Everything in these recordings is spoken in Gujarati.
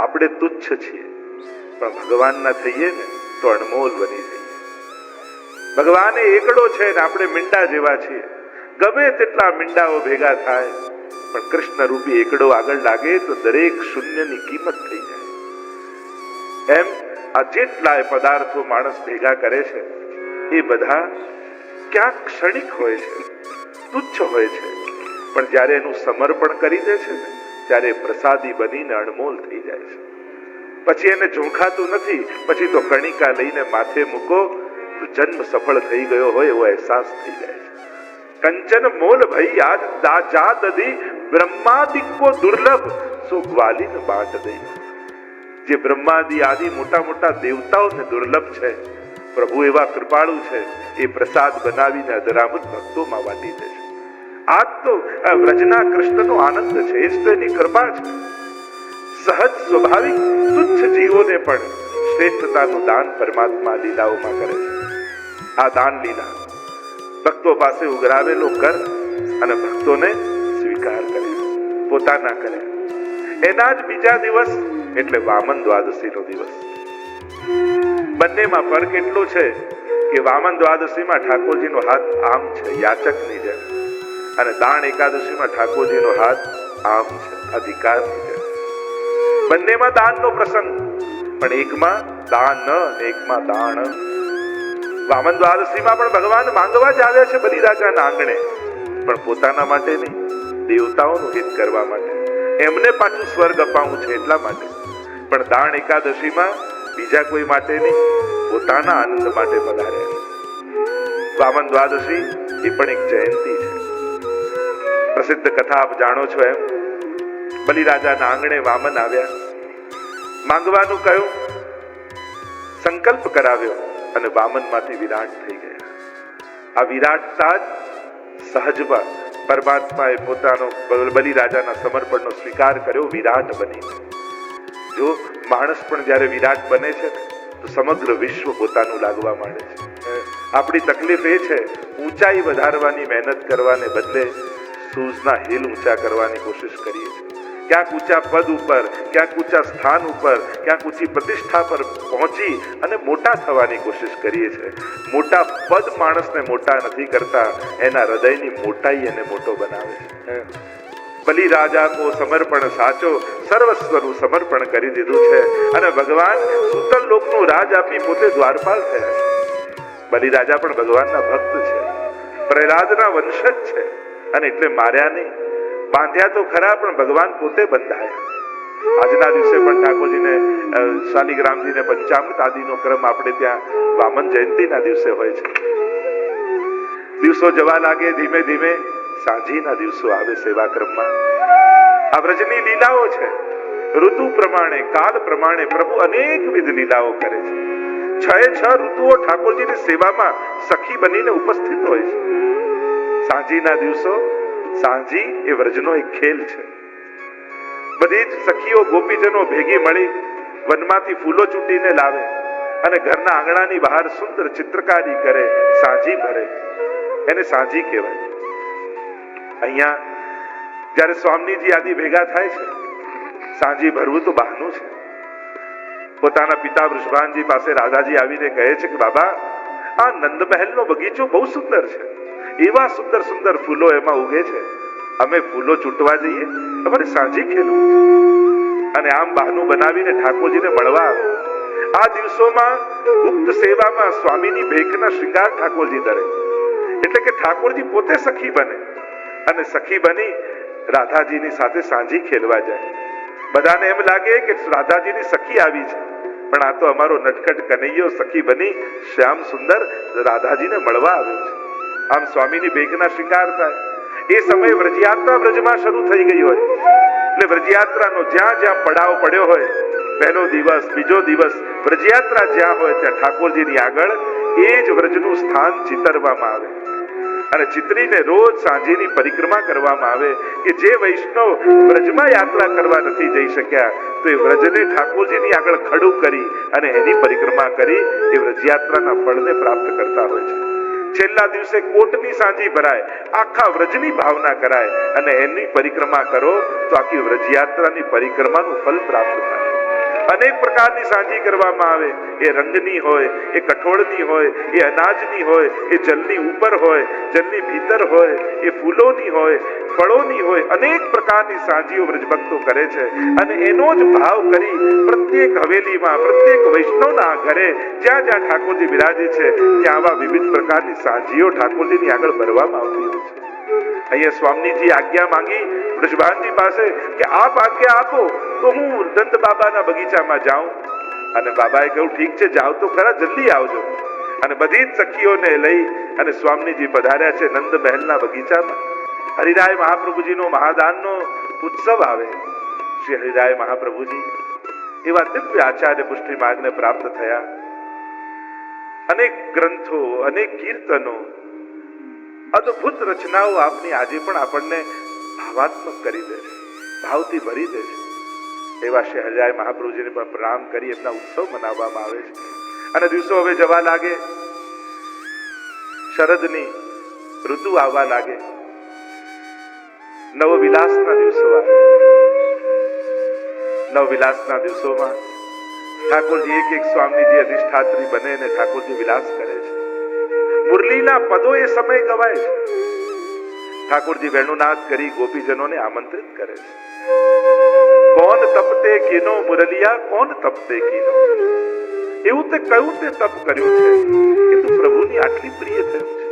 આપણે તુચ્છ છીએ, પણ ભગવાનના થઈએ ને તો અણમોલ બની જઈએ. ભગવાન એકડો છે ને આપણે મીંડા જેવા છીએ. ગમે તેટલા મીંડાઓ ભેગા થાય, પણ કૃષ્ણ રૂપી એકડો આગળ લાગે તો દરેક શૂન્યની કિંમત થઈ જાય. એમ આ જેટલાય પદાર્થો માણસ ભેગા કરે છે એ બધા ક્યાંક ક્ષણિક હોય છે, તુચ્છ હોય છે, પણ જ્યારે એનું સમર્પણ કરી દે છે ને ત્યારે પ્રસાદી બનીને અણમોલ થઈ જાય છે. પછી એને ઝોંખાતું નથી. પછી તો કણિકા લઈને માથે મૂકો તો જન્મ સફળ થઈ ગયો હોય એવો અહેસાસ થઈ જાય છે. કંચન મોલ ભઈ આજ જા દધી બ્રહ્માદિ કો દુર્લભ સો ગ્વાલિન બાટ દઈ. જે બ્રહ્માદિ આદિ મોટા મોટા દેવતાઓને દુર્લભ છે, પ્રભુ એવા કૃપાળુ છે, એ પ્રસાદ બનાવીને અધરામત ભક્તોમાં વાટી દે છે. આ તો વ્રજના કૃષ્ણનો આનંદ છે, એ જ તો એની કૃપા છે. સહજ સ્વાભાવિક તુચ્છ જીવોને પણ શ્રેષ્ઠતાનું દાન પરમાત્મા લીલાઓમાં કરે છે. આ દાન લીલા ભક્તો પાસે ઉઘરાવેલો કર અને ભક્તોને સ્વીકાર કરે, પોતાના કરે. એના જ બીજા દિવસ એટલે વામન દ્વાદશીનો દિવસ. બંનેમાં ફરક એટલો છે કે વામન દ્વાદશીમાં ઠાકોરજીનો હાથ આમ છે, યાચકની જેમ, અને દાણ એકાદશીમાં ઠાકોરજીનો હાથ આમ છે, અધિકારની જેમ. બંનેમાં દાનનો પ્રસંગ, પણ એકમાં દાન અને એકમાં દાણ. વામન દ્વાદશીમાં પણ ભગવાન માંગવા જ આવ્યા છે બલિરાજાના આંગણે, પણ પોતાના માટે નહીં, દેવતાઓનું હિત કરવા માટે. એમને પાછું સ્વર્ગ અપાવું છે એટલા માટે. પણ દાણ એકાદશીમાં બીજા કોઈ માટે નહીં, પોતાના આનંદ માટે પધાર્યા. વામન દ્વાદશી એ પણ એક જયંતી છે. પ્રસિદ્ધ કથા આપ જાણો છો એમ. બલિરાજાના આંગણે વામન આવ્યા, માંગવાનું કહ્યું, સંકલ્પ કરાવ્યો અને વામનમાંથી વિરાટ થઈ ગયા. આ વિરાટતા જ સહજમાં પરમાત્માએ પોતાનો બલિરાજાના સમર્પણનો સ્વીકાર કર્યો, વિરાટ બની. જો માણસ પણ જ્યારે વિરાટ બને છે તો સમગ્ર વિશ્વ પોતાનું લાગવા માંડે છે. આપણી તકલીફ એ છે, ઊંચાઈ વધારવાની મહેનત કરવાને બદલે સૂઝના હિલ ઊંચા કરવાની કોશિશ કરીએ છીએ. ક્યાંક ઊંચા પદ ઉપર, ક્યાંક ઊંચા સ્થાન ઉપર, ક્યાંક ઊંચી પ્રતિષ્ઠા પર પહોંચી અને મોટા થવાની કોશિશ કરીએ છીએ. મોટા પદ માણસને મોટા નથી કરતા, એના હૃદયની મોટાઈ એને મોટો બનાવે છે. બલિરાજા કો સમર્પણ સાચો, સર્વસ્વનું સમર્પણ કરી દીધું છે અને ભગવાન સુતલ લોકનું રાજ આપી પોતે દ્વારપાલ થયા છે. બલિરાજા પણ ભગવાનના ભક્ત છે, પ્રહલાદના વંશજ છે, અને એટલે માર્યા નહીં. બાંધ્યા તો ખરા, પણ ભગવાન પોતે બંધાયા. આજના દિવસે પણ ઠાકોરજીને શાલિગ્રામજીને પંચામૃત આદિનો ક્રમ આપણે ત્યાં વામન જયંતિના દિવસે હોય છે. દિવસો જવા લાગે, ધીમે ધીમે સાંજીના દિવસો આવે સેવા ક્રમમાં. આ વ્રજની લીલાઓ છે. ઋતુ પ્રમાણે, કાળ પ્રમાણે પ્રભુ અનેકવિધ લીલાઓ કરે છે. 6 ઋતુઓ ઠાકોરજીની સેવામાં સખી બનીને ઉપસ્થિત હોય છે. સાંજીના દિવસો, સાંજી એ વ્રજનો એક ખેલ છે. બધી જ સખીઓ ગોપીજનો ભેગી મળી વનમાંથી ફૂલો ચૂંટીને લાવે અને ઘરના આંગણાની બહાર સુંદર ચિત્રકારી કરે, સાંજી ભરે. એને સાંજી કહેવાય. અહીંયા જ્યારે સ્વામીજી આદિ ભેગા થાય છે, સાંજી ભરવું તો બહાનું છે. પોતાના પિતા વૃષભાનજી પાસે રાધાજી આવીને કહે છે કે બાબા, આ નંદમહેલનો બગીચો બહુ સુંદર છે, એવા સુંદર સુંદર ફૂલો એમાં ઉગે છે, અમે ફૂલો ચૂંટવા જઈએ, અમારે સાંજી ખેલવું છે. અને આમ બહાનું બનાવીને ઠાકોરજીને મળવા આવે. આ દિવસોમાં ગુપ્ત સેવામાં સ્વામીની ભેખના શૃંગાર ઠાકોરજી ધરે, એટલે કે ઠાકોરજી પોતે સખી બને અને સખી બની રાધાજીની સાથે સાંજી ખેલવા જાય. બધાને એમ લાગે કે રાધાજીની સખી આવી છે, પણ આ તો અમારો નટખટ કનૈયો સખી બની શ્યામ સુંદર રાધાજીને મળવા આવ્યો છે. આમ સ્વામીની ભેખના શૃંગાર થાય. એ સમયે વ્રજયાત્રા વ્રજમાં શરૂ થઈ ગઈ હોય, એટલે વ્રજયાત્રાનો જ્યાં જ્યાં પડાવ પડ્યો હોય, પહેલો દિવસ, બીજો દિવસ, વ્રજયાત્રા જ્યાં હોય ત્યાં ઠાકોરજીની આગળ એ જ વ્રજનું સ્થાન ચિતરવામાં આવે અને ચિતરીને રોજ સાંજેની પરિક્રમા કરવામાં આવે કે જે વૈષ્ણવ વ્રજમાં યાત્રા કરવા નથી જઈ શક્યા તો એ વ્રજને ઠાકોરજીની આગળ ખડું કરી અને એની પરિક્રમા કરી એ વ્રજયાત્રાના ફળને પ્રાપ્ત કરતા હોય છે. છેલ્લા દિવસે કોટની સાંજી ભરાય, આખા વ્રજની ભાવના કરાય અને એની પરિક્રમા કરો તો આખી વ્રજયાત્રાની પરિક્રમાનું ફળ પ્રાપ્ત થાય. અનેક પ્રકારની સાંજી કરવામાં આવે. એ રંગની હોય, એ કઠોળની હોય, એ અનાજની હોય, એ જલની ઉપર હોય, જલની ભીતર હોય, એ ફૂલોની હોય, ફળોની હોય, અનેક પ્રકારની સાંજીઓ વ્રજભક્તો કરે છે. અને એનો જ ભાવ કરી પ્રત્યેક હવેલીમાં, પ્રત્યેક વૈષ્ણવના ઘરે જ્યાં જ્યાં ઠાકોરજી બિરાજે છે ત્યાં આવા વિવિધ પ્રકારની સાંજીઓ ઠાકોરજીની આગળ ભરવામાં આવતી હોય છે. અહીંયા સ્વામીજી આજ્ઞા માંગી વૃષભાનજી પાસે કે આપ આજ્ઞા આપો તો હું દંત બાબાના બગીચામાં જાઉં. અને બાબાએ કહ્યું ઠીક છે, જાઓ તો ખરા, જલ્દી આવજો. અને બધી જ સખીઓને લઈ અને સ્વામીજી પધાર્યા છે નંદ મહેલના બગીચામાં. હરિરાય મહાપ્રભુજીનો મહાદાનનો ઉત્સવ આવે. શ્રી હરિરાય મહાપ્રભુજી એવા દિવ્ય આચાર્ય પુષ્ટિ માર્ગને પ્રાપ્ત થયા. અનેક ગ્રંથો, અનેક કીર્તનો, અદ્ભુત રચનાઓ આપની આજે પણ આપણને ભાવાત્મક કરી દે છે, ભાવથી ભરી દે છે. એવા શ્રી હરિરાય મહાપ્રભુજીને પણ પ્રણામ કરી એમના ઉત્સવ મનાવવામાં આવે છે. અને દિવસો હવે જવા લાગે, શરદની ઋતુ આવવા લાગે, નવવિલાસના દિવસો આવે. નવવિલાસના દિવસોમાં ઠાકોરજી એક એક સ્વામીજી અધિષ્ઠાત્રી બને અને ઠાકોરજી વિલાસ કરે છે. મુરલીના પદો એ સમય ગવાય છે. ઠાકોરજી વેણુનાદ કરી ગોપીજનોને આમંત્રિત કરે છે. કોણ તપતે કીનો મુરલિયા, કોણ તપતે કીનો. એવું તે કયું તે તપ કર્યું છે કે તું પ્રભુની આટલી પ્રિય થયું છે.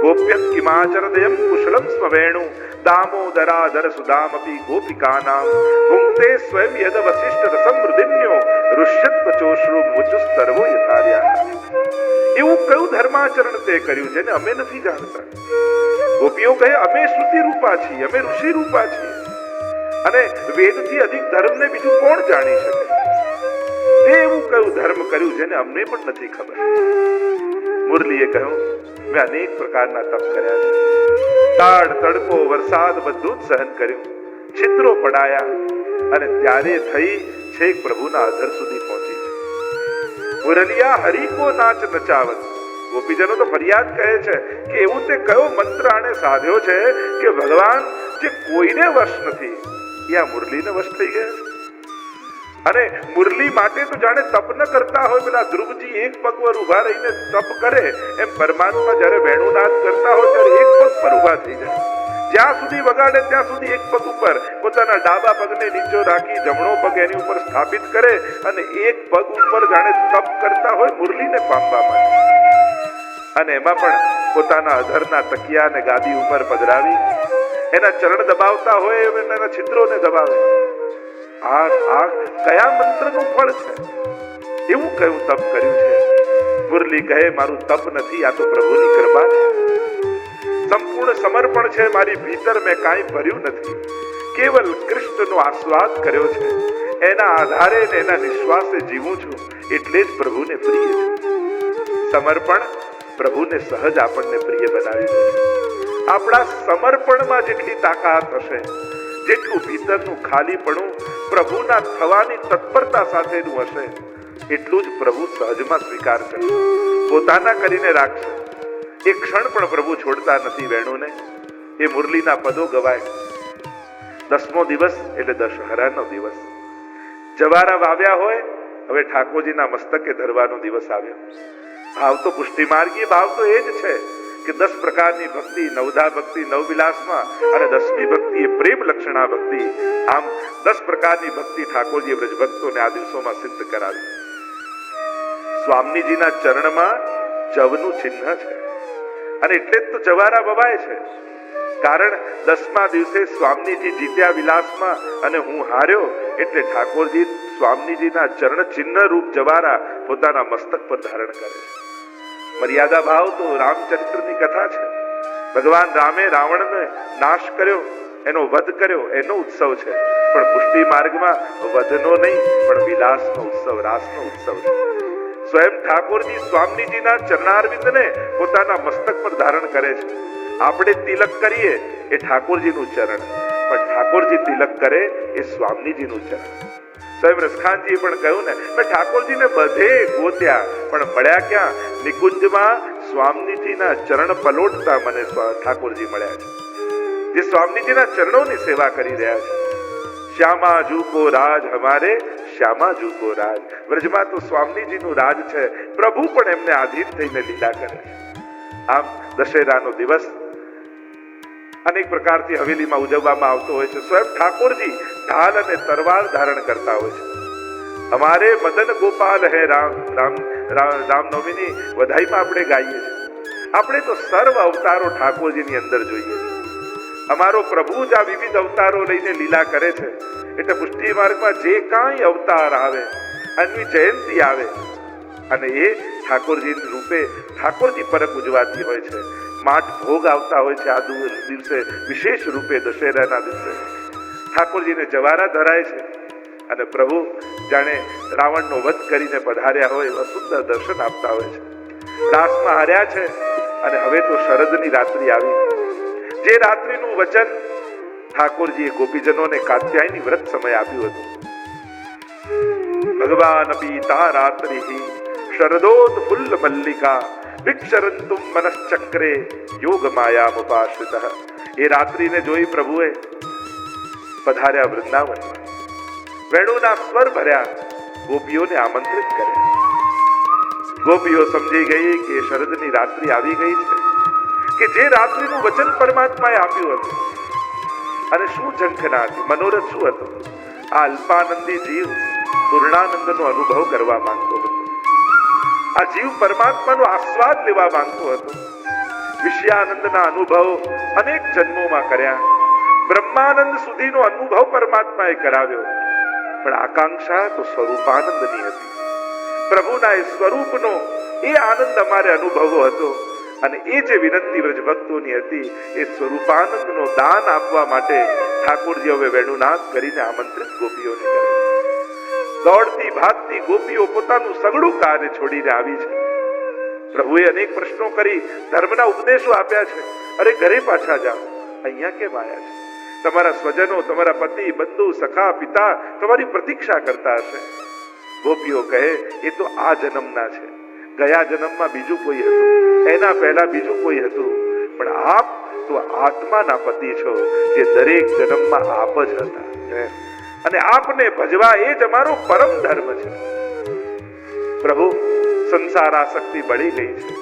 ગોપ્યત કિમાચરદયમ કુશલમ સ્મવેણુ દામોદરાધર સુદામપી ગોપિકાનામ ભુંક્તે સ્વયં યદ વસિષ્ઠ રસમ મૃદિન્યો ઋષ્યત પચોશ્રુ મુચુસ્તરવો યથાર્યા. એવું કયું ધર્માચરણ તે કર્યું જેને અમે નથી જાણતા. ગોપીઓ કહે અમે શ્રુતિ રૂપા છીએ, અમે ઋષિ રૂપા છીએ, અને વેદથી અધિક ધર્મને બીજું કોણ જાણી શકે. તે એવું કયું ધર્મ કર્યું જેને અમને પણ નથી ખબર. મુરલીએ કહ્યું મેં અનેક પ્રકારના તપ કર્યા છે. તાડ તડકો વરસાદ બધું જ સહન કર્યું, છિદ્રો પડાયા, અને ત્યારે થઈ છેક પ્રભુના અધર સુધી પહોંચી છે. મુરલિયા હરિ કો નાચ નચાવત. ગોપીજનો તો ફરિયાદ કહે છે કે એવું તે કયો મંત્ર આણે સાધ્યો છે કે ભગવાન જે કોઈને વશ નથી એ આ મુરલીને વશ થઈ ગયા. અને મુરલી માટે તો જાણે તપ ન કરતા હોય પેલા ધ્રુવજી એક પગ પર ઉભા રહીને તપ કરે એમ પરમાત્મા જયારે વેણુનાદ કરતા હોય ત્યારે એક પગ પર ઉભા થઈ જાય. જ્યાં સુધી વગાડે ત્યાં સુધી એક પગ ઉપર પોતાના ડાબા પગને નીચો રાખી જમણો પગ એની ઉપર સ્થાપિત કરે અને એક પગ ઉપર જાણે તપ કરતા હોય મુરલીને પામવા માટે. અને એમાં પણ પોતાના અધરના તકિયા અને ગાદી ઉપર પધરાવી એના ચરણ દબાવતા હોય એના છિદ્રોને દબાવે. આ કયા મંત્રનું ફળ છે? એવું કયું તપ કર્યું છે? મુરલી કહે મારું તપ નથી, આ તો પ્રભુની કૃપા છે. સંપૂર્ણ સમર્પણ છે. મારી ભીતર મેં કાંઈ ભર્યું નથી, કેવલ કૃષ્ણનો આસ્વાદ કર્યો છે. એના આધારે ને એના નિશ્વાસે જીવું છું, એટલે જ પ્રભુને પ્રિય છે. સમર્પણ પ્રભુને સહજ આપણને પ્રિય બનાવી દે. આપણા સમર્પણમાં જેટલી તાકાત હશે, જેટલું ભીતરનું ખાલીપણું પ્રભુના થવાની તત્પરતા સાથેનું હશે, એટલું જ પ્રભુ સહજમાં સ્વીકાર કરશે, પોતાના કરીને રાખશે. એક ક્ષણ પણ પ્રભુ છોડતા નથી વેણુને. એ મુરલીના પદો ગવાય. 10મો દિવસ એટલે દશહરાનો દિવસ. જવારા વાવ્યા હોય, હવે ઠાકોરજીના મસ્તકે ધરવાનો દિવસ આવ્યો. ભાવ તો પુષ્ટિ માર્ગીય ભાવ તો એ જ છે કે 10 પ્રકારની ભક્તિ, નવધા ભક્તિ નવવિલાસમાં, અને 10મી ભક્તિ એ પ્રેમ લક્ષણા ભક્તિ. આમ 10 પ્રકારની ભક્તિ ઠાકોરજીએ વ્રજભક્તોને આ દિવસોમાં સિદ્ધ કરાવી. સ્વામીજીના ચરણમાં જવનું ચિહ્ન છે, અને એટલે જ તો જવારા વવાય છે. કારણ 10મા દિવસે સ્વામીજી જીત્યા વિલાસમાં અને હું હાર્યો, એટલે ઠાકોરજી સ્વામીજીના ચરણ ચિહ્ન રૂપ જવારા પોતાના મસ્તક પર ધારણ કરે છે. મર્યાદા ભાવ તો રામચરિત્રની કથા છે. ભગવાન રામે રાવણને નાશ કર્યો, એનો વધ કર્યો, એનો ઉત્સવ છે. પણ પુષ્ટિ માર્ગમાં વધનો નહીં પણ વિલાસનો ઉત્સવ, રાસનો ઉત્સવ છે. સ્વયં ઠાકોરજી સ્વામીજીના ચરણારવિંદને પોતાના મસ્તક પર ધારણ કરે છે. આપણે તિલક કરીએ એ ઠાકોરજીનું ચરણ, પણ ઠાકોરજી તિલક કરે એ સ્વામીજીનું ચરણ. સ્વયં રસખાનજીએ પણ કહ્યું ને, મેં ઠાકોરજીને બધે ગોત્યા પણ મળ્યા ક્યાં? નિકુંજમાં સ્વામીજીના ચરણ પલોટતા મને ઠાકોરજી મળ્યા છે, જે સ્વામીજીના ચરણોની સેવા કરી રહ્યા છે. શ્યામા જૂ કો રાજ હમારે શ્યામાજુ કો રાજ. વ્રજમાં તો સ્વામીજીનું રાજ છે, પ્રભુ પણ એમને આધીન થઈને લીલા કરે છે. આમ દશેરાનો દિવસ અનેક પ્રકારથી હવેલીમાં ઉજવવામાં આવતો હોય છે. સ્વયં ઠાકોરજી ઢાલ અને તરવાર ધારણ કરતા હોય છે. અમારે મદન ગોપાલ હે રામ રામ રામનવમીની વધાઈમાં આપણે ગાઈએ છીએ. આપણે તો સર્વ અવતારો ઠાકોરજીની અંદર જોઈએ છીએ. અમારો પ્રભુ જ આ વિવિધ અવતારો લઈને લીલા કરે છે. એટલે પુષ્ટિ માર્ગમાં જે કાંઈ અવતાર આવે, એમની જયંતિ આવે અને એ ઠાકોરજી રૂપે ઠાકોરજી પરક ઉજવાતી હોય છે. માટ ભોગ આવતા હોય છે. આ દિવસે વિશેષ રૂપે દશેરાના દિવસે ઠાકોરજીને જવારા ધરાય છે અને પ્રભુ જાણે રાવણનો વધ કરીને પધાર્યા હોય એવા સુંદર દર્શન આપતા હોય છે. રાસમાં હાર્યા છે અને હવે તો શરદની રાત્રિ આવી. જે રાત્રિનું વચન ઠાકોરજીએ ગોપીજનોને કાત્યાયની વ્રત સમય આપ્યું હતું. ભગવાન પીતા રાત્રિ શરદોદ ફુલ્લ મલ્લિકા વિક્ષરંતુમ મનશ્ચક્રે યોગ માયામુપાશ્રિતઃ. એ રાત્રિને જોઈ પ્રભુએ પધાર્યા વૃંદાવનમાં. વેણુના સ્વર ભર્યા, ગોપીઓને આમંત્રિત કર્યા. ગોપીઓ સમજી ગઈ કે શરદની રાત્રિ આવી ગઈ છે, કે જે રાત્રિનું વચન પરમાત્માએ આપ્યું હતું. અને શું ઝંખના હતી, મનોરથ શું હતો? આ અલ્પાનંદી જીવ પૂર્ણાનંદનો અનુભવ કરવા માંગતો હતો. આ જીવ પરમાત્માનો આસ્વાદ લેવા માંગતો હતો. વિષયાનંદના અનુભવ અનેક જન્મોમાં કર્યા. બ્રહ્માનંદ સુધીનો અનુભવ પરમાત્માએ કરાવ્યો. પણ આકાંક્ષા તો સ્વરૂપાનંદની હતી. પ્રભુના એ સ્વરૂપનો એ આનંદ અમારે અનુભવો હતો. અને એ જે વિનંતી વ્રજ ભક્તોની હતી, એ સ્વરૂપાનંદનો દાન આપવા માટે ઠાકોરજી હવે વેણુનાદ કરીને આમંત્રિત ગોપીઓને કરે. દોડતી ભાગતી ગોપીઓ પોતાનું સગળું કાર્ય છોડીને આવી છે. પ્રભુએ અનેક પ્રશ્નો કરી, ધર્મના ઉપદેશો આપ્યા છે. અરે ઘરે પાછા જાઓ, અહીંયા કેમ આવ્યા છે? તમારા સ્વજનો, તમારા પતિ, બંધુ, સખા, પિતા તમારી પ્રતીક્ષા કરતા હશે. ગોપીઓ કહે, એ તો આ જન્મના છે. ગયા જન્મમાં બીજું કોઈ હતું, એના પહેલા બીજું કોઈ હતું. પણ આપ તો આત્માના પતિ છો, જે દરેક જન્મમાં આપ જ હતા. અને આપને ભજવા એ જ અમારો પરમ ધર્મ છે. પ્રભુ, સંસાર આસક્તિ બળી ગઈ છે.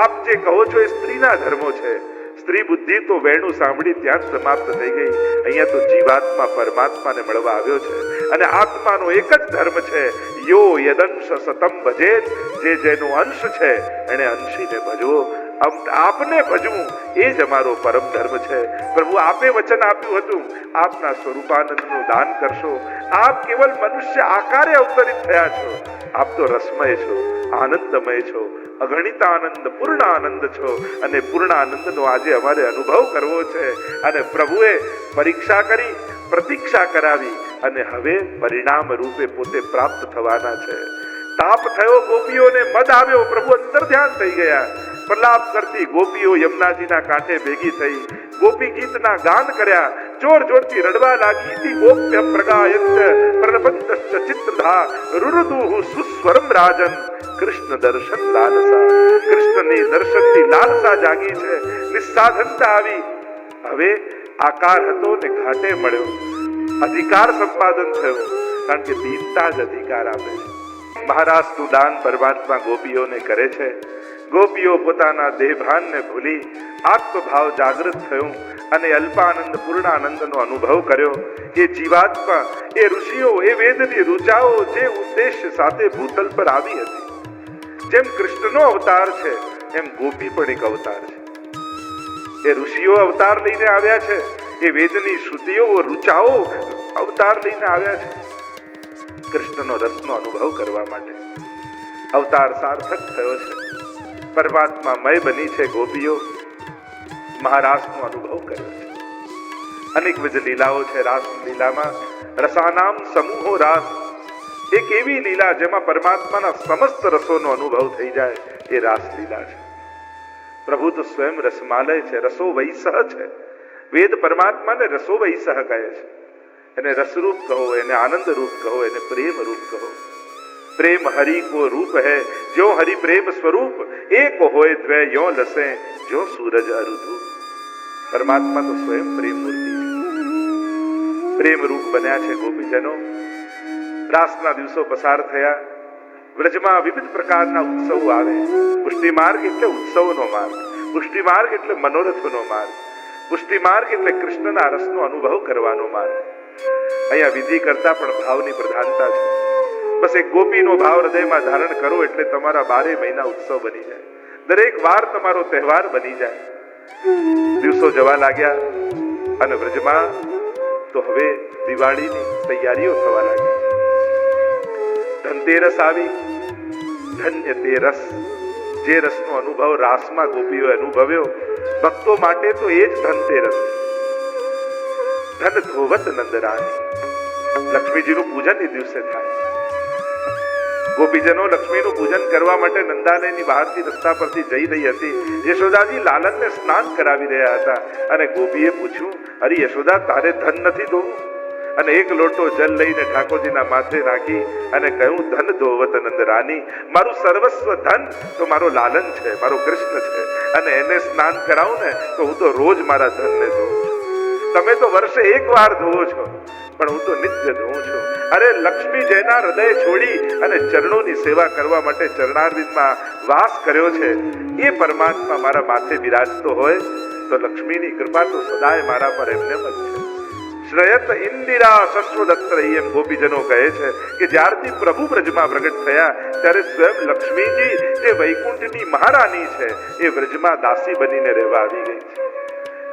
આપ જે કહો છો એ સ્ત્રીના ધર્મો છે. સ્ત્રી બુદ્ધિ તો વેણું સાંભળી ત્યાં સમાપ્ત થઈ ગઈ. અહીંયા તો જીવાત્મા પરમાત્માને મળવા આવ્યો છે. અને આત્માનો એક જ ધર્મ છે, યો યદંશ સતમ ભજેત. જે જેનો અંશ છે એને અંશીને ભજવો. આપને ભજવું એ જ અમારો પરમ ધર્મ છે. પ્રભુ, આપે વચન આપ્યું હતું, આપના સ્વરૂપાનંદનું દાન કરશો. આપ કેવલ મનુષ્ય આકારે અવતરિત થયા છો. આપ તો રસમય છો, આનંદમય છો, અગણિત આનંદ, પૂર્ણ આનંદ છો. અને પૂર્ણ આનંદનો આજે અમારે અનુભવ કરવો છે. અને પ્રભુએ પરીક્ષા કરી, પ્રતીક્ષા કરાવી અને હવે પરિણામ રૂપે પોતે પ્રાપ્ત થવાના છે. તાપ થયો ગોપીઓને, મદ આવ્યો, પ્રભુ અંતર ધ્યાન થઈ ગયા. પ્રલાપ કરતી ગોપીઓ યમુનાજીના કાંઠે ભેગી થઈ ગોપી ગીતના ગાન કર્યા. જોર જોરથી રડવા લાગી. ઇતિ ગોપ્ય પ્રગાયત પ્રલપંતશ્ચ ચિત્રધા રુરુદુઃ સુસ્વરમ રાજન. કૃષ્ણ દર્શન લાલસા. કૃષ્ણની દર્શનની લાલસા જાગી છે, નિસ્સાધનતા આવી. હવે આકાર હતો ને ઘાટે મળ્યો. અધિકાર સંપાદન થયો, કારણ કે દીનતા જ અધિકાર આપે છે. મહારાજનું દાન પરમાત્મા ગોપીઓને કરે છે. ગોપીઓ પોતાના દેહભાનને ભૂલી આત્મભાવ જાગૃત થયું અને અલ્પાનંદ પૂર્ણાનંદનો અનુભવ કર્યો. એ જીવાત્મા, એ ઋષિઓ, એ વેદની ઋચાઓ જે ઉદ્દેશ્ય સાથે ભૂતલ પર આવી હતી, જેમ કૃષ્ણનો અવતાર છે એમ ગોપી પણ એક અવતાર છે. એ ઋષિઓ અવતાર લઈને આવ્યા છે, એ વેદની શ્રુતિઓ, ઋચાઓ અવતાર લઈને આવ્યા છે કૃષ્ણનો રસનો અનુભવ કરવા માટે. અવતાર સાર્થક થયો છે. પરમાત્મા મય બની છે ગોપીઓ. મહારાસનો અનુભવ કર્યો છે. અનેકવિધ લીલાઓ છે રાસ લીલામાં. રસાનામ સમૂહો રાસ. એક એવી લીલા જેમાં પરમાત્માના સમસ્ત રસોનો અનુભવ થઈ જાય, એ રાસ લીલા છે. પ્રભુ તો સ્વયં રસમાલય છે, રસો વૈસહ છે. વેદ પરમાત્માને રસો વૈસહ કહે છે. એને રસરૂપ કહો, એને આનંદ રૂપ કહો, એને પ્રેમ રૂપ કહો. प्रेम हरि को रूप है, जो हरि प्रेम स्वरूप एक होए द्वय यो लसे जो सूरज अरुधु. परमात्मा तो स्वयं प्रेम मूर्ति है. प्रेम रूप बन्या છે ગોપીજનો. રાસના દિવસો પસાર થયા. વ્રજમાં વિવિધ પ્રકારના ઉત્સવો આવે. પુષ્ટિ માર્ગ એટલે ઉત્સવનો માર્ગ, પુષ્ટિ માર્ગ એટલે મનોરથનો માર્ગ, પુષ્ટિ માર્ગ એટલે કૃષ્ણના રસનો અનુભવ કરવાનો માર્ગ. અહીંયા વિધિ કરતા પણ ભાવની પ્રધાનતા છે. બસ એક ગોપીનો ભાવ હૃદયમાં ધારણ કરો એટલે તમારા 12 મહિના ઉત્સવ બની જાય, દરેક વાર તમારો તહેવાર બની જાય. દિવસો જવા લાગ્યા અને વ્રજમાં તો હવે દિવાળીની તૈયારીઓ થવા લાગી. ધનતેરસ આવી. ધન્ય તે રસ, જે રસનો અનુભવ રાસમાં ગોપીઓએ અનુભવ્યો, ભક્તો માટે તો એ જ ધનતેરસ. ધન ધોવત નંદરાની, લક્ષ્મીજીનું પૂજન એ દિવસે થાય. ગોપીજનો લક્ષ્મીનું પૂજન કરવા માટે નંદાલયની બહારથી રસ્તા પરથી જઈ રહી હતી. યશોદાજી લાલનને સ્નાન કરાવી રહ્યા હતા અને ગોપીએ પૂછ્યું, અરે યશોદા, તારે ધન નથી ધોવું? અને એક લોટો જલ લઈને ઠાકોરજીના માથે નાખી અને કહ્યું, ધન ધોવત નંદરાની, મારું સર્વસ્વ ધન તો મારો લાલન છે, મારો કૃષ્ણ છે, અને એને સ્નાન કરાવું ને તો હું તો રોજ મારા ધનને ધોઉં છું. તમે તો વર્ષે એક વાર ધોવો છો, પણ હું તો નિત્ય ધોઉં છું. અરે લક્ષ્મી જેના હૃદય છોડી અને ચરણોની સેવા કરવા માટે ચરણારવિંદમાં વાસ કર્યો છે, એ પરમાત્મા મારા માથે બિરાજતો હોય તો લક્ષ્મીની કૃપા તો સદાય મારા પર એમને જ છે. શ્રયત ઇન્દિરા શશ્વદત્ત એમ ગોપીજનો કહે છે કે જ્યારથી પ્રભુ બ્રજમાં પ્રગટ થયા ત્યારે સ્વયં લક્ષ્મીજી જે વૈકુંઠની મહારાણી છે એ વ્રજમાં દાસી બનીને રહેવા આવી ગઈ છે.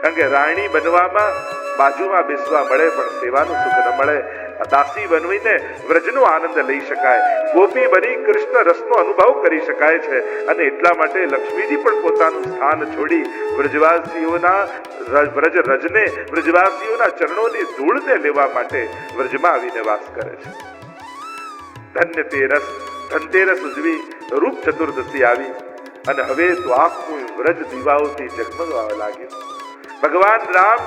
કારણ કે રાણી બનવામાં બાજુમાં બેસવા મળે પણ સેવાનું સુખ ન મળે. દાસી બનવીને વ્રજનો આનંદ લઈ શકાય, ગોપી બની કૃષ્ણ રસનો અનુભવ કરી શકાય છે. અને એટલા માટે લક્ષ્મીજી પણ પોતાનું સ્થાન છોડી વ્રજવાસીઓના વ્રજવાસીઓના ચરણોની ધૂળને લેવા માટે વ્રજમાં આવીને વાસ કરે છે. ધન્ય તેરસ, ધનતેરસ ઉજવી, રૂપ ચતુર્દશી આવી અને હવે તો આખું વ્રજ દીવાઓથી ઝગમગવા લાગ્યું. ભગવાન રામ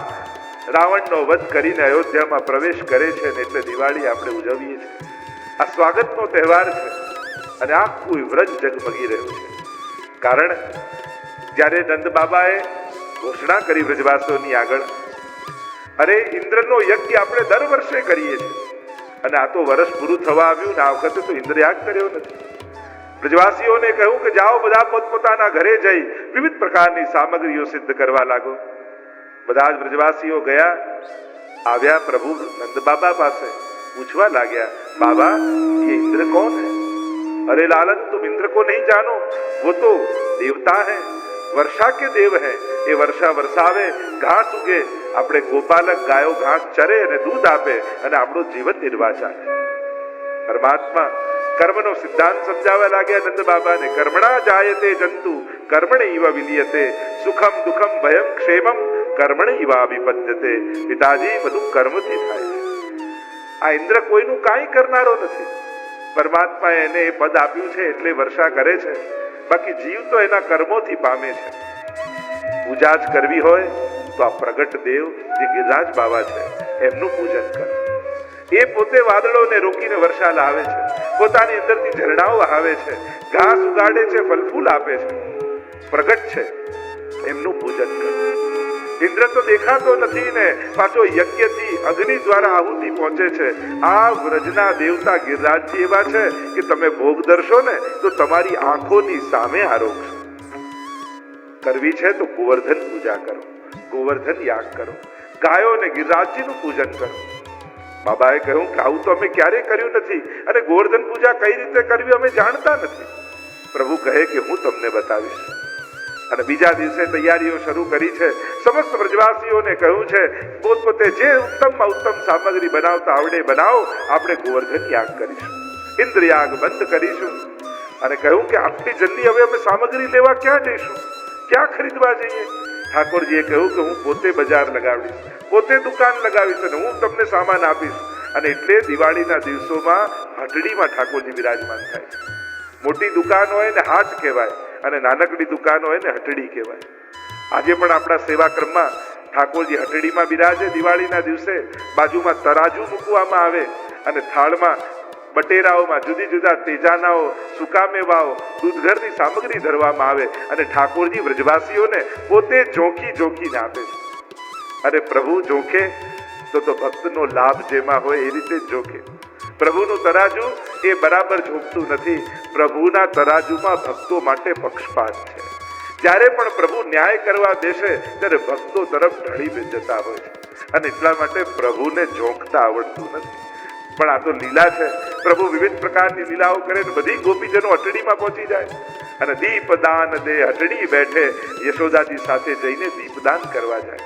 રાવણનો વધ કરીને અયોધ્યામાં પ્રવેશ કરે છે ને એટલે દિવાળી આપણે ઉજવીએ છીએ. આ સ્વાગતનો તહેવાર છે અને આખું વ્રજ ઝગમગી રહ્યું છે. કારણ જ્યારે નંદ બાબાએ ઘોષણા કરી વ્રજવાસીઓની આગળ, અરે ઇન્દ્રનો યજ્ઞ આપણે દર વર્ષે કરીએ છીએ અને આ તો વર્ષ પૂરું થવા આવ્યું ને આ વખતે તો ઇન્દ્રયાગ કર્યો નથી. વ્રજવાસીઓને કહ્યું કે જાઓ બધા પોતપોતાના ઘરે જઈ વિવિધ પ્રકારની સામગ્રીઓ સિદ્ધ કરવા લાગો. બધા જ વ્રજવાસીઓ ગયા, આવ્યા પ્રભુ નંદ બાબા પાસે, પૂછવા લાગ્યા, બાબા ये इंद्र कौन है? अरे लालन तुम इंद्र को नहीं जानो, वो तो देवता है, वर्षा के देव है. એ વર્ષા વરસાવે, ઘાસ ઉગે, આપણે ગોપાલક ગાયો ઘાસ ચરે અને દૂધ આપે અને આપણું જીવન નિર્વાહ ચાલે. પરમાત્મા કર્મનો સિદ્ધાંત સમજાવવા લાગ્યા નંદ બાબાને. કર્મણા જાયતે જંતુ કર્મણ ઇવ વિલિયતે, સુખમ દુઃખમ ભયમ ક્ષેમમ કર્મણ ઇવ વિપદ્યતે. પિતાજી બધું કર્મથી થાય છે. આ ઇન્દ્ર કોઈનું કાંઈ કરનારો નથી. પરમાત્માએ એને એ પદ આપ્યું છે એટલે વર્ષા કરે છે, બાકી જીવ તો એના કર્મોથી પામે છે. પૂજા જ કરવી હોય તો આ પ્રગટ દેવ જે ગિરિરાજ બાબા છે એમનું પૂજન કરો. એ પોતે વાદળોને રોકીને વર્ષા લાવે છે, પોતાની અંદરથી ઝરણાઓ આવે છે, ઘાસ ઉગાડે છે, ફલ ફૂલ આપે છે, પ્રગટ છે, એમનું પૂજન કરો. ઇન્દ્ર તો દેખાતો નથી ને પાછો યજ્ઞથી અગ્નિ દ્વારા આહુતિ પહોંચે છે. આ વ્રજના દેવતા ગિરિરાજજી એવા છે કે તમે ભોગ ધરશો ને તો તમારી આંખોની સામે આરોગશો. કરવી છે તો ગોવર્ધન પૂજા કરો, ગોવર્ધન યાગ કરો, ગાયો ને ગિરિરાજજીનું પૂજન કરો. બાબાએ કહ્યું કે આવું તો અમે ક્યારેય કર્યું નથી અને ગોવર્ધન પૂજા કઈ રીતે કરવી અમે જાણતા નથી. પ્રભુ કહે કે હું તમને બતાવીશ. અને બીજા દિવસે તૈયારીઓ શરૂ કરી છે. સમસ્ત વ્રજવાસીઓને કહ્યું છે પોતપોતે જે ઉત્તમમાં ઉત્તમ સામગ્રી બનાવતા આવડે બનાવો, આપણે ગોવર્ધન યાગ કરીશું, ઇન્દ્ર યાગ બંધ કરીશું. અને કહ્યું કે આટલી જલ્દી હવે અમે સામગ્રી લેવા ક્યાં જઈશું, ક્યાં ખરીદવા જઈએ? ઠાકોરજીએ કહ્યું કે હું પોતે બજાર લગાવીશ, પોતે દુકાન લગાવીશ અને હું તમને સામાન આપીશ. અને એટલે દિવાળીના દિવસોમાં હટડીમાં ઠાકોરજી બિરાજમાન થાય છે. મોટી દુકાન હોય ને હાટ કહેવાય અને નાનકડી દુકાન હોય ને હટડી કહેવાય. આજે પણ આપણા સેવા ક્રમમાં ઠાકોરજી હટડીમાં બિરાજે. દિવાળીના દિવસે બાજુમાં તરાજુ મૂકવામાં આવે અને થાળમાં બટેરાઓમાં જુદી જુદા તેજાનાઓ, સૂકા મેવાઓ, દૂધઘરની સામગ્રી ધરવામાં આવે અને ઠાકોરજી વ્રજવાસીઓને પોતે ઝોંખી ઝોંખીને આપે છે. અને પ્રભુ ઝોંખે તો ભક્તનો લાભ જેમાં હોય એ રીતે જ ઝોંખે. પ્રભુનું તરાજુ એ બરાબર ઝૂકતું નથી. પ્રભુના તરાજુમાં ભક્તો માટે પક્ષપાત છે. જ્યારે પણ પ્રભુ ન્યાય કરવા દેશે ત્યારે ભક્તો તરફ ઢળી જતા હોય છે, અને એટલા માટે પ્રભુને ઝોંકતા આવડતું નથી. પણ આ તો લીલા છે. પ્રભુ વિવિધ પ્રકારની લીલાઓ કરે ને બધી ગોપીજનો હટડીમાં પહોંચી જાય અને દીપદાન દે હટડી બેઠે યશોદાજી સાથે જઈને દીપદાન કરવા જાય.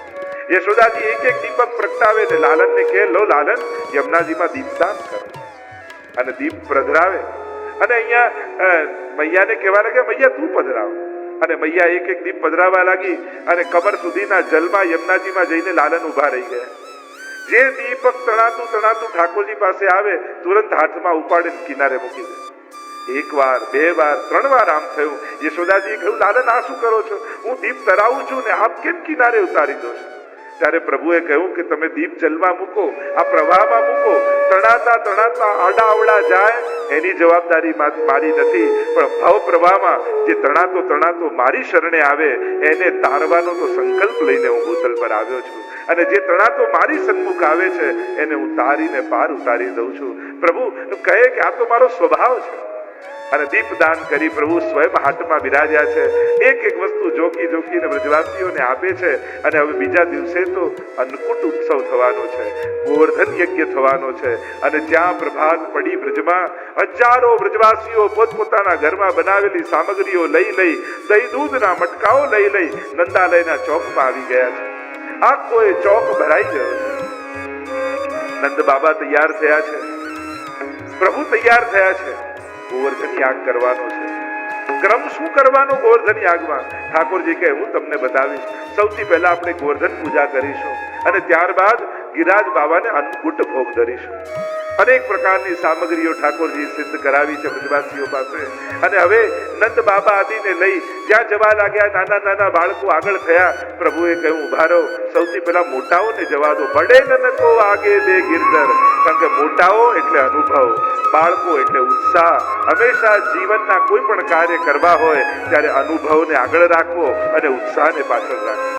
યશોદાજી એક એક દીપક પ્રગટાવે ને લાલનને કહે, લો લાલન, યમુનાજીમાં દીપદાન કરો. અને દીપ પધરાવે અને અહીંયા મૈયાને કહેવા લાગે, મૈયા તું પધરાવ. અને મૈયા એક એક દીપ પધરાવા લાગી અને કમર સુધીના જલમાં યમુનાજીમાં જઈને લાલન ઉભા રહી ગયા. જે દીપક તણાતું તણાતું ઠાકોરજી પાસે આવે તુરંત હાથમાં ઉપાડીને કિનારે મૂકી દે. એક વાર, બે વાર, 3 વાર આમ થયું. યશોદાજીએ કહ્યું, લાલન આ શું કરો છો? હું દીપ તરાવું છું ને આપ કેમ કિનારે ઉતારી દો છો? ત્યારે પ્રભુએ કહ્યું કે તમે દીપ જલમાં મૂકો, આ પ્રવાહમાં મૂકો. તણાતા તણાતા આડા અવડા જાય એની જવાબદારી મારી નથી, પણ ભાવ પ્રવાહમાં જે તણાતો મારી શરણે આવે એને તારવાનો તો સંકલ્પ લઈને હું ભૂતલ પર આવ્યો છું. અને જે તણાતો મારી સન્મુખ આવે છે એને હું તારીને પાર ઉતારી દઉં છું. પ્રભુ કહે કે આ તો મારો સ્વભાવ છે. અને દીપદાન કરી પ્રભુ સ્વયં હાથમાં બિરાજ્યા છે. એક એક વસ્તુ જોકી જોકીને બ્રજવાસીઓને આપે છે. અને હવે બીજા દિવસે તો અન્નકૂટ ઉત્સવ થવાનો છે, ગોવર્ધન યજ્ઞ થવાનો છે. અને જ્યાં પ્રભાત પડી બ્રજમાં હજારો બ્રજવાસીઓ પોતપોતાના ઘરમાં બનાવેલી સામગ્રીઓ લઈ દહીં દૂધના મટકાઓ લઈ નંદાલયના ચોકમાં આવી ગયા છે. આખો એ ચોક ભરાઈ ગયો છે. નંદ બાબા તૈયાર થયા છે, પ્રભુ તૈયાર થયા છે. ગોવર્ધન યાગ કરવાનો છે. ક્રમ શું કરવાનો ગોવર્ધન યાગમાં? ઠાકોરજી કહે, હું તમને બતાવીશ. સૌથી પહેલા આપણે ગોવર્ધન પૂજા કરીશું અને ત્યારબાદ ગિરિરાજ બાબાને અન્નકૂટ ભોગ ધરીશું. અનેક પ્રકારની સામગ્રીઓ ઠાકોરજી સિદ્ધ કરાવી છે બ્રજવાસીઓ પાસે. અને હવે નંદ બાબા આદિને લઈ જ્યાં જવા લાગ્યા, નાના નાના બાળકો આગળ થયા. પ્રભુએ કહ્યું, ઉભા રહો. સૌથી પહેલા મોટાઓને જવા દો. બડે નनको આગે દે ગિરધર. કારણ કે મોટાઓ એટલે અનુભવ, બાળકો એટલે ઉત્સાહ. હંમેશા જીવનના કોઈ પણ કાર્ય કરવા હોય ત્યારે અનુભવને આગળ રાખવો અને ઉત્સાહને પાછળ રાખવો.